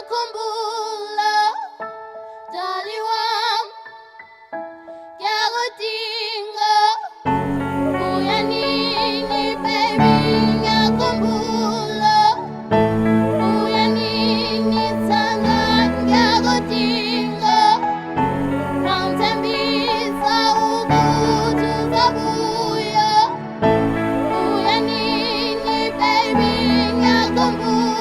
ngiyakhumbula dali wami ngiyakudinga uyanini baby ngiyakhumbula uyanini thanda ngiyakudinga wangithembisa ukuthi uzabuya uyanini baby ngiyakhumbula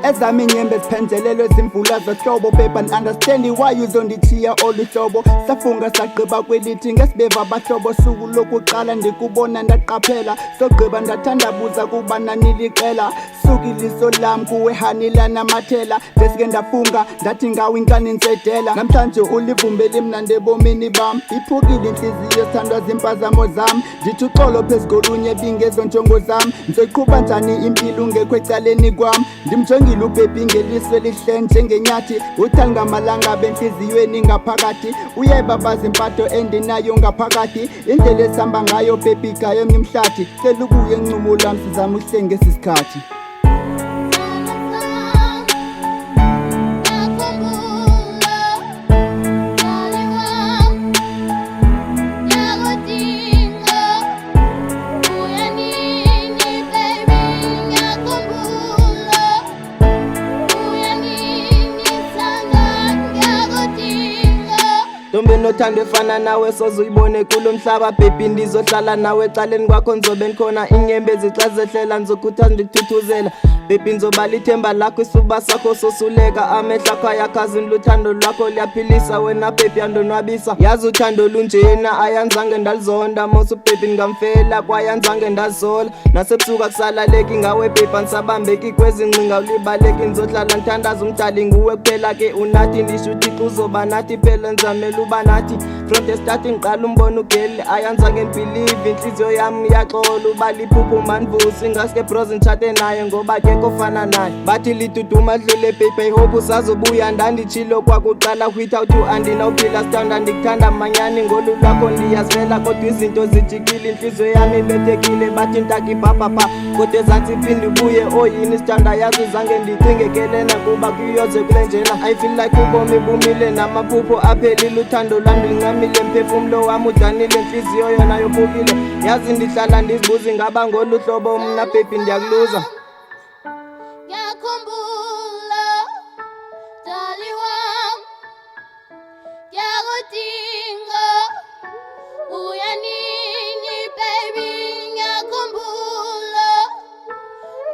ezami inyembe ziphenzelelwe zimvula zohlobo babe and understanding why uzondithiya oluhlobo safunga sagqiba kwelithi ngesibeva abahlobo suku lokuqala ndikubona ndaqaphela sogqiba ndathandabuza kubana niliqela suku iliso lam kuwe hanila namathela desike ndafunga ndathi ngawe inkani nsedela namhlanje ulivumbeli imnandi ebomini bam iphukile inhliziyo sithandwa zimpazamo zam ndithi uxolo phezu kolunye bingezo njongo zam ndizoyiqhuba njani impilo ungekho ecaleni kwam ndimjongile ubhebi ngelizwe elihle njengenyathi uthanda ngamalanga benhliziyweni ngaphakathi uyayibabaza impatho endinayo ngaphakathi indlela esihamba ngayo bhebi gayo emnimhlathi cela ubuye ncumo lami sizama uhlenge sisikhathi Ntombi nothando efana nawe soze uyibone kulo mhlaba baby ndizohlala nawe ecaleni kwakho ngizobe ngikhona inyembezi xa zehlela ngizokhuthaza ndikuthuthuzela baby nzobala ithemba lakho isifuba sakho sosuleka amehla akho ayakhazi luthando lwakho liyaphilisa wena baby andonwabisa yazi uthando lunjena ayanzange ndalizonda mosu baby ngamfela kwayanzange ndazola nasebusuku akusalaleki ngawe baby andisabambeki kwezi ngcinga ulibaleki ndizohlala ngithandaza umdali nguwe kuphela ke unathi ndisho uthixo uzoba nathi phela nzamela uba nathi from the start ngiqala umbona ugeli ayanzange ndibelieve inhliziyo yami iyaxola uba liphupho manvusi ingaske bros ngitshate naye ngoba ke kofana naye bathi liduduma dlule baby I hope usazobuya ndanditshilo kwakuqala without you andinawuphila sithanda ndikuthanda manyani ngolu lwakho ndiyazivela kodwa izinto zijikile inhliziyo yami ibethekile bathi ntaki papapa kodwa ezansi iphinde ibuye oyini sithanda yazi zange ndicingekelena kuba kuyoze kule njena I feel like ubomi bumile namaphupho aphelile uthando lwami lincamile mphefumlo wami udanile inhliziyo yona yophukile yazi ndihlala ndizibuza ingaba ngolu hlobo mna baby ndiyakuluza ngiyakhumbula dali wami ngiyakudinga uyanini baby ngiyakhumbula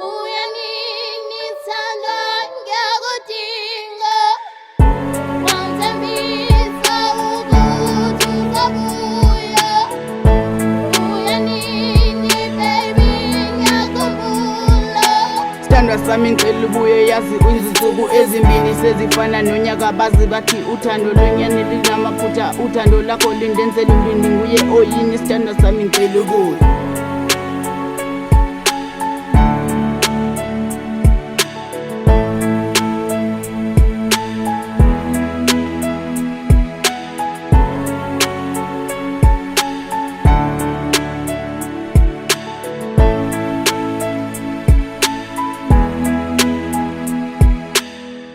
uyanini thanda ngiyakudinga wangithembisa ukuthi uzabuya uyanini baby ngiyakhumbula sithandwa sami ngicela ubuye yazi izinsuku ezimbini sezifana nonyaka bazi bathi uthando lwenyani linamaphutha uthando lakho lindenzela umlindi nguye oyini sithandwa sami ngicela ubuye